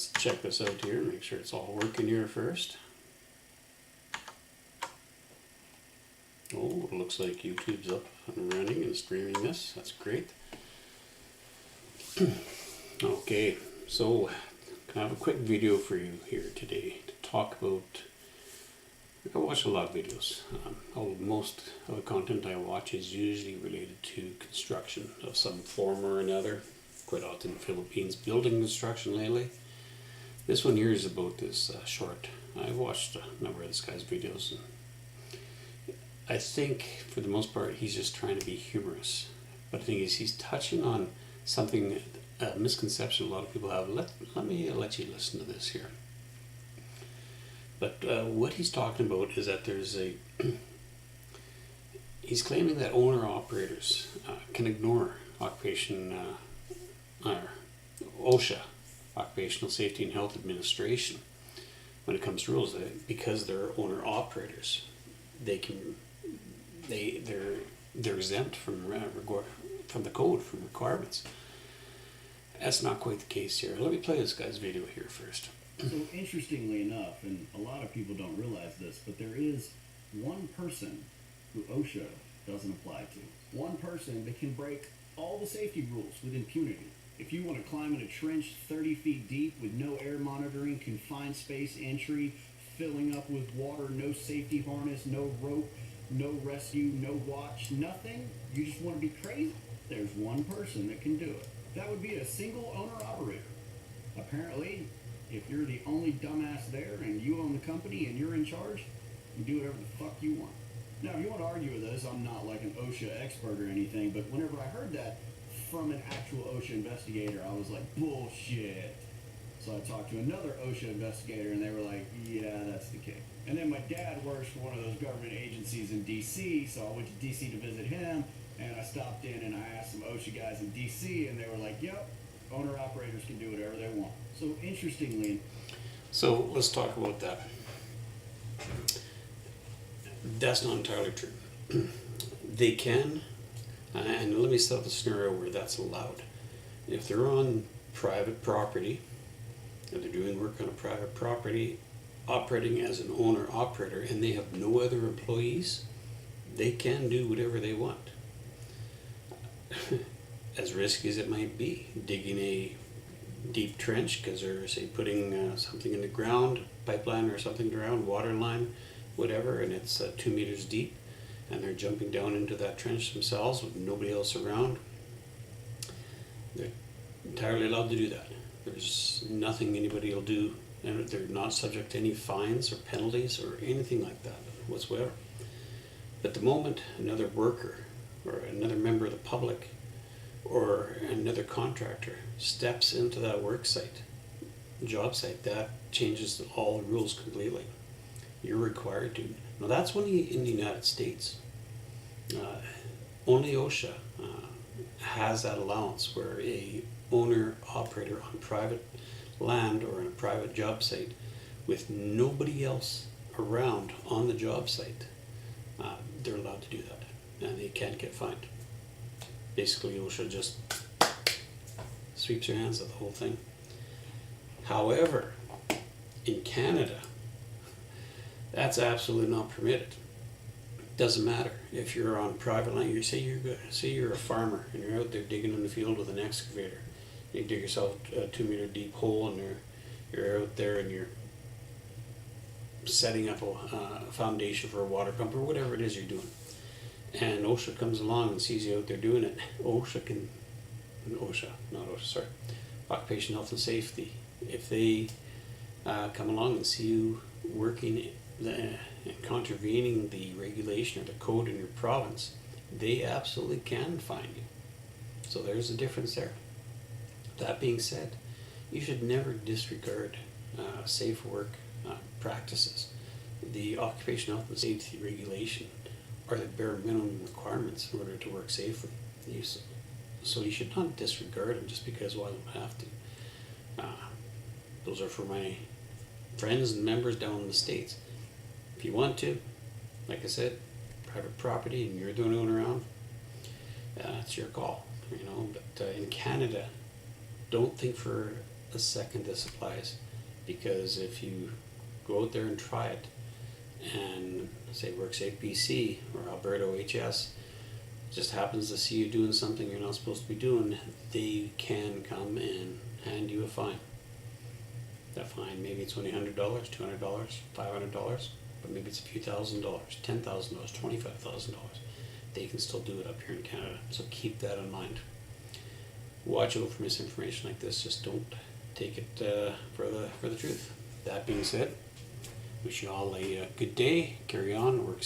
let's check this out here, make sure it's all working here first. Oh, it looks like YouTube's up and running and streaming this. That's great. Okay, so I have a quick video for you here today to talk about. I watch a lot of videos. Most of the content I watch is usually related to construction of some form or another. Quite often Philippines building construction lately. This one here is about this short. I've watched a number of this guy's videos, and I think for the most part he's just trying to be humorous. But the thing is, he's touching on something, a misconception a lot of people have. Let me let you listen to this here. But what he's talking about is that there's a he's claiming that owner-operators can ignore OSHA, Occupational Safety and Health Administration, when it comes to rules, because they're owner-operators. They're exempt from the code, from requirements. That's not quite the case here. Let me play this guy's video here first. So interestingly enough, and a lot of people don't realize this, but there is one person who OSHA doesn't apply to. One person that can break all the safety rules with impunity. If you want to climb in a trench 30 feet deep with no air monitoring, confined space entry, filling up with water, no safety harness, no rope, no rescue, no watch, nothing, you just want to be crazy, there's one person that can do it. That would be a single owner-operator. Apparently, if you're the only dumbass there and you own the company and you're in charge, you do whatever the fuck you want. Now, if you want to argue with this, I'm not like an OSHA expert or anything, but whenever I heard that from an actual OSHA investigator, I was like, bullshit. So I talked to another OSHA investigator and they were like, yeah, that's the case. And then my dad works for one of those government agencies in DC, so I went to DC to visit him, and I stopped in and I asked some OSHA guys in DC, and they were like, yep, owner-operators can do whatever they want. So interestingly... So let's talk about that. That's not entirely true. They can, and let me set up a scenario where that's allowed. If they're on private property, and they're doing work on a private property, operating as an owner-operator, and they have no other employees, they can do whatever they want. As risky as it might be, digging a deep trench because they're, say, putting something in the ground, pipeline or something around, water line, whatever, and it's 2 meters deep, and they're jumping down into that trench themselves with nobody else around, they're entirely allowed to do that. There's nothing anybody will do, and they're not subject to any fines or penalties or anything like that whatsoever. But the moment another worker or another member of the public or another contractor steps into that work site, job site, that changes all the rules completely. You're required to. Now that's only in the United States. Only OSHA has that allowance where a owner-operator on private land or on a private job site with nobody else around on the job site, they're allowed to do that, and they can't get fined. Basically, OSHA just sweeps your hands of the whole thing. However, in Canada, that's absolutely not permitted. Doesn't matter if you're on private land. Say you're a farmer and you're out there digging in the field with an excavator. You dig yourself a 2 meter deep hole, and you're out there and you're setting up a foundation for a water pump or whatever it is you're doing. And OSHA comes along and sees you out there doing it. Occupational Health and Safety. If they come along and see you working and contravening the regulation or the code in your province, they absolutely can fine you. So there's a difference there. That being said, you should never disregard safe work practices. The Occupational Health and Safety regulation are the bare minimum requirements in order to work safely. So you should not disregard them just because, well, I don't have to. Those are for my friends and members down in the States. If you want to, like I said, private property and you're the only one around, it's your call, you know. But in Canada, don't think for the second this applies, because if you go out there and try it, and say WorkSafe BC or Alberta OHS just happens to see you doing something you're not supposed to be doing, they can come and hand you a fine. That fine, maybe it's only $100, $200, $500, but maybe it's a few $1,000s, $10,000, $25,000. They can still do it up here in Canada, so keep that in mind. Watch out for misinformation like this. Just don't take it for the truth. That being said, wish you all a good day. Carry on. Work